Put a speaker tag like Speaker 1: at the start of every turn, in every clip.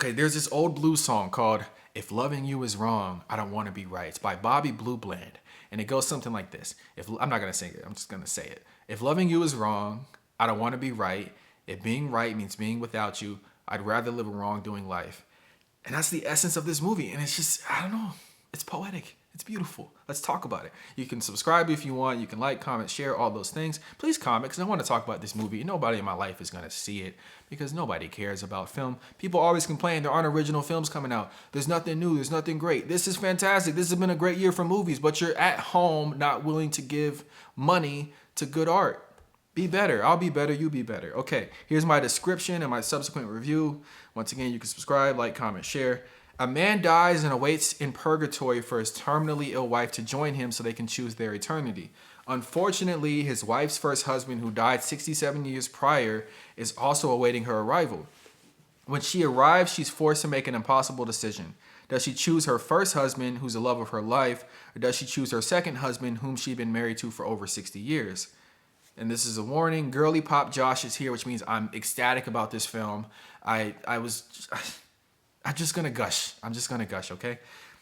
Speaker 1: Okay, there's this old blues song called "If Loving You Is Wrong, I Don't Want to Be Right." It's by Bobby Blue Bland, and it goes something like this. If I'm not gonna sing it, I'm just gonna say it. If loving you is wrong, I don't want to be right. If being right means being without you, I'd rather live a wrongdoing life. And that's the essence of this movie. And it's just, I don't know, it's poetic. It's beautiful. Let's talk about it. You can subscribe if you want. You can like, comment, share, all those things. Please comment because I want to talk about this movie. Nobody in my life is going to see it because nobody cares about film. People always complain there aren't original films coming out. There's nothing new. There's nothing great. This is fantastic. This has been a great year for movies, but you're at home not willing to give money to good art. Be better. I'll be better. You be better. Okay, here's my description and my subsequent review. Once again, you can subscribe, like, comment, share. A man dies and awaits in purgatory for his terminally ill wife to join him so they can choose their eternity. Unfortunately, his wife's first husband, who died 67 years prior, is also awaiting her arrival. When she arrives, she's forced to make an impossible decision. Does she choose her first husband, who's the love of her life, or does she choose her second husband, whom she'd been married to for over 60 years? And this is a warning. Girly Pop Josh is here, which means I'm ecstatic about this film. I'm just gonna gush. I'm just gonna gush, okay?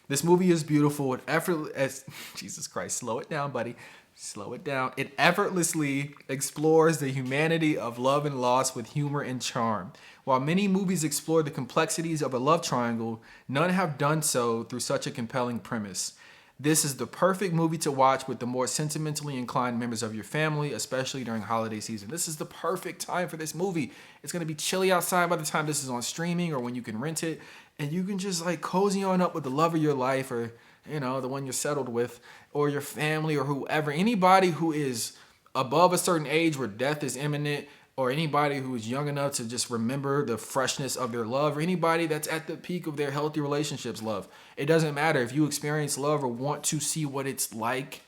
Speaker 1: This movie is beautiful. It effortless. Jesus Christ, slow it down, buddy. Slow it down. It effortlessly explores the humanity of love and loss with humor and charm. While many movies explore the complexities of a love triangle, none have done so through such a compelling premise. This is the perfect movie to watch with the more sentimentally inclined members of your family, especially during holiday season. This is the perfect time for this movie. It's going to be chilly outside by the time this is on streaming or when you can rent it. And you can just like cozy on up with the love of your life or, you know, the one you're settled with or your family or whoever. Anybody who is above a certain age where death is imminent or anybody who is young enough to just remember the freshness of their love, or anybody that's at the peak of their healthy relationships love. It doesn't matter if you experience love or want to see what it's like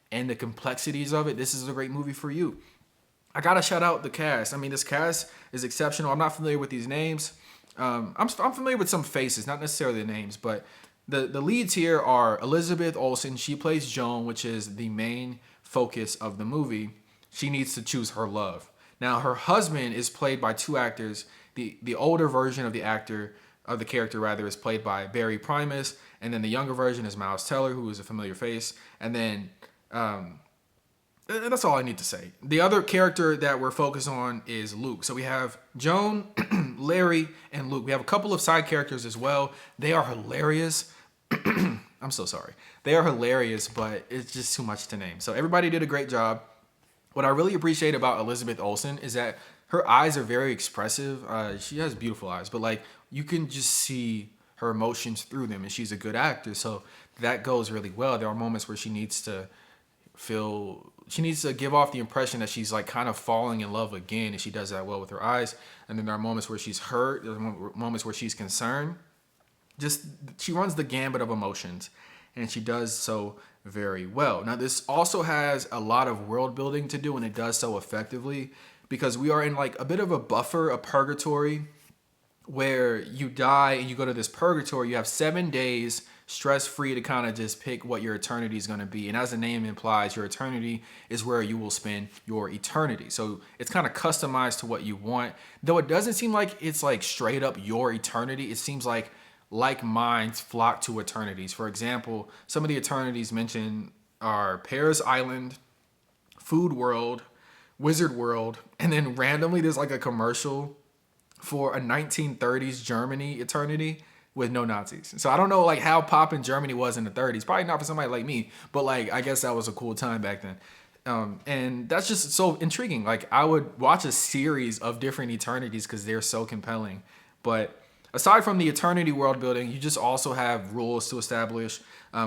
Speaker 1: and the complexities of it, this is a great movie for you. I gotta shout out the cast. I mean, this cast is exceptional. I'm not familiar with these names. I'm familiar with some faces, not necessarily the names, but the leads here are Elizabeth Olsen. She plays Joan, which is the main focus of the movie. She needs to choose her love. Now, her husband is played by two actors. The older version of the character rather, is played by Barry Primus, and then the younger version is Miles Teller, who is a familiar face. And then that's all I need to say. The other character that we're focused on is Luke. So we have Joan, Larry, and Luke. We have a couple of side characters as well. They are hilarious. I'm so sorry. They are hilarious, but it's just too much to name. So everybody did a great job. What I really appreciate about Elizabeth Olsen is that her eyes are very expressive. She has beautiful eyes, but like you can just see her emotions through them, and she's a good actor. So that goes really well. There are moments where she needs to give off the impression that she's like kind of falling in love again, and she does that well with her eyes. And then there are moments where she's hurt. There are moments where she's concerned. Just she runs the gambit of emotions, and she does so very well. Now, this also has a lot of world building to do, and it does so effectively because we are in like a bit of a buffer, a purgatory, where you die and you go to this purgatory. You have 7 days stress-free to kind of just pick what your eternity is going to be. And as the name implies, your eternity is where you will spend your eternity. So it's kind of customized to what you want. Though it doesn't seem like it's like straight up your eternity. It seems like minds flock to eternities. For example, some of the eternities mentioned are Paris Island, Food World, Wizard World, and then randomly there's like a commercial for a 1930s Germany eternity with no Nazis. So I don't know like how poppin' Germany was in the 30s. Probably not for somebody like me, but like I guess that was a cool time back then. And that's just so intriguing. Like I would watch a series of different eternities because they're so compelling. But aside from the eternity world building, you just also have rules to establish.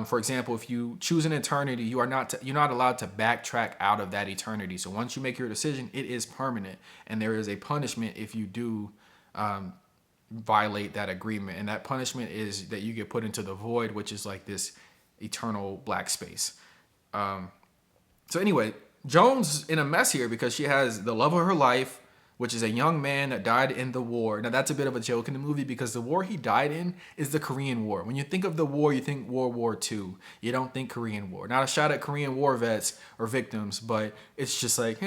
Speaker 1: For example, if you choose an eternity, you're not allowed to backtrack out of that eternity. So once you make your decision, it is permanent, and there is a punishment if you do violate that agreement. And that punishment is that you get put into the void, which is like this eternal black space. So anyway, Joan's in a mess here because she has the love of her life, which is a young man that died in the war. Now, that's a bit of a joke in the movie because the war he died in is the Korean War. When you think of the war, you think World War II. You don't think Korean War. Not a shot at Korean War vets or victims, but it's just like,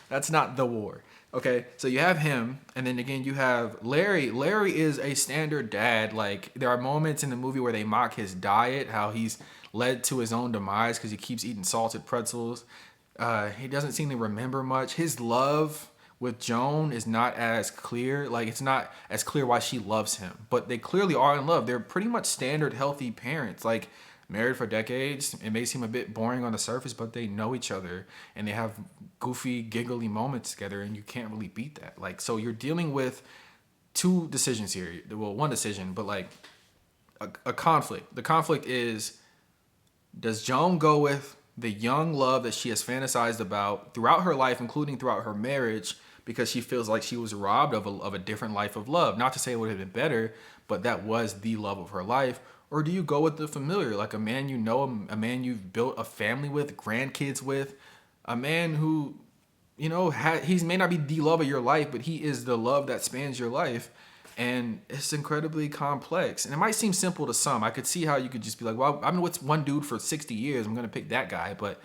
Speaker 1: that's not the war. Okay, so you have him, and then again you have Larry. Larry is a standard dad. Like there are moments in the movie where they mock his diet, how he's led to his own demise because he keeps eating salted pretzels. He doesn't seem to remember much. His love with Joan is not as clear. Like it's not as clear why she loves him, but they clearly are in love. They're pretty much standard healthy parents. Like married for decades. It may seem a bit boring on the surface, but they know each other and they have goofy, giggly moments together, and you can't really beat that. Like, so you're dealing with two decisions here. Well, one decision, but like a conflict. The conflict is, does Joan go with the young love that she has fantasized about throughout her life, including throughout her marriage, because she feels like she was robbed of a different life of love? Not to say it would have been better, but that was the love of her life. Or do you go with the familiar, like a man you know, a man you've built a family with, grandkids with, a man who, you know, he may not be the love of your life, but he is the love that spans your life. And it's incredibly complex. And it might seem simple to some. I could see how you could just be like, well, I've been with one dude for 60 years. I'm going to pick that guy. But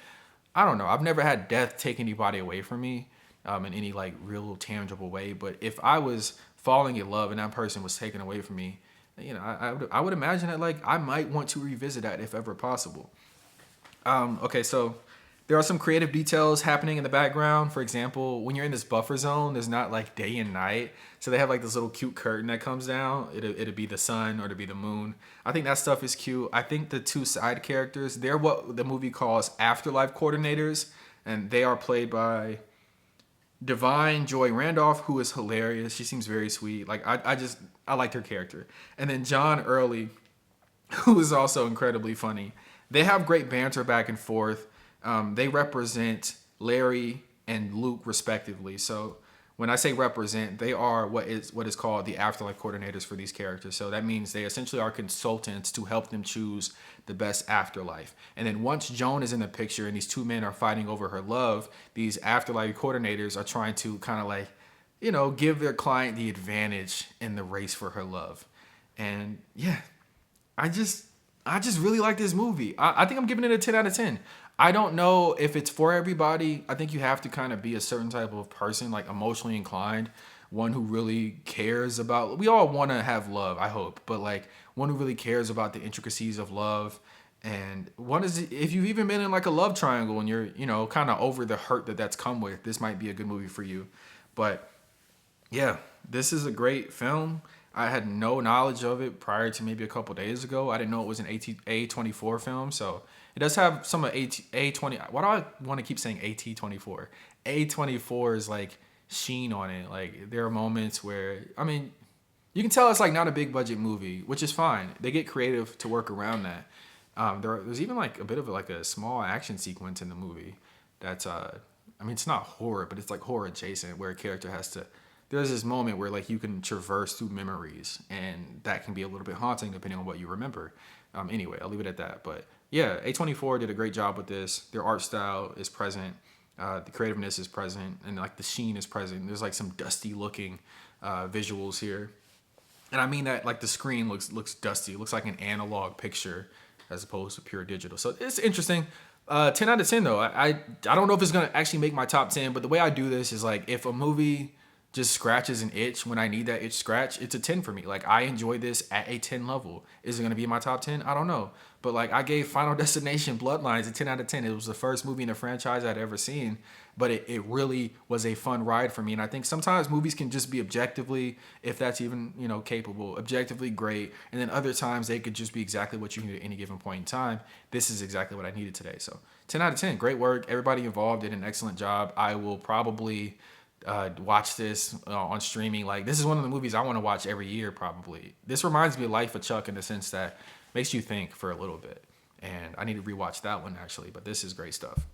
Speaker 1: I don't know. I've never had death take anybody away from me in any like real tangible way. But if I was falling in love and that person was taken away from me, you know, I would imagine that like I might want to revisit that if ever possible. Okay, so there are some creative details happening in the background. For example, when you're in this buffer zone, there's not like day and night. So they have like this little cute curtain that comes down. It'll be the sun or it'll be the moon. I think that stuff is cute. I think the two side characters, they're what the movie calls afterlife coordinators. And they are played by Divine Joy Randolph, who is hilarious. She seems very sweet. Like I liked her character. And then John Early, who is also incredibly funny. They have great banter back and forth. They represent Larry and Luke respectively. So when I say represent, they are what is called the afterlife coordinators for these characters. So that means they essentially are consultants to help them choose the best afterlife. And then once Joan is in the picture and these two men are fighting over her love, these afterlife coordinators are trying to kind of like, you know, give their client the advantage in the race for her love. And yeah, I just really like this movie. I think I'm giving it a 10 out of 10. I don't know if it's for everybody. I think you have to kind of be a certain type of person, like emotionally inclined, one who really cares about, we all want to have love, I hope, but like one who really cares about the intricacies of love. And one is, if you've even been in like a love triangle and you're, you know, kind of over the hurt that's come with, this might be a good movie for you. But yeah, this is a great film. I had no knowledge of it prior to maybe a couple days ago. I didn't know it was an A24 film, so it does have some of A20. Why do I want to keep saying AT24? A24 is like sheen on it. Like there are moments where, I mean, you can tell it's like not a big budget movie, which is fine. They get creative to work around that. There's even like a bit of like a small action sequence in the movie that's I mean, it's not horror, but it's like horror adjacent, where a character has to, there's this moment where like you can traverse through memories, and that can be a little bit haunting depending on what you remember. Anyway, I'll leave it at that. But yeah, A24 did a great job with this. Their art style is present, the creativeness is present, and like the sheen is present. There's like some dusty looking visuals here, and I mean that like the screen looks dusty. It looks like an analog picture as opposed to pure digital. So it's interesting. 10 out of 10 though. I don't know if it's gonna actually make my top 10, but the way I do this is like if a movie just scratches an itch when I need that itch scratch, it's a 10 for me. Like I enjoy this at a 10 level. Is it gonna be in my top 10? I don't know. But like I gave Final Destination Bloodlines a 10 out of 10. It was the first movie in the franchise I'd ever seen, but it really was a fun ride for me. And I think sometimes movies can just be objectively, if that's even, you know, capable, objectively great. And then other times they could just be exactly what you need at any given point in time. This is exactly what I needed today. So 10 out of 10, great work. Everybody involved did an excellent job. I will probably watch this on streaming. Like this is one of the movies I want to watch every year probably. This reminds me of Life of Chuck in the sense that makes you think for a little bit, and I need to rewatch that one actually, but this is great stuff.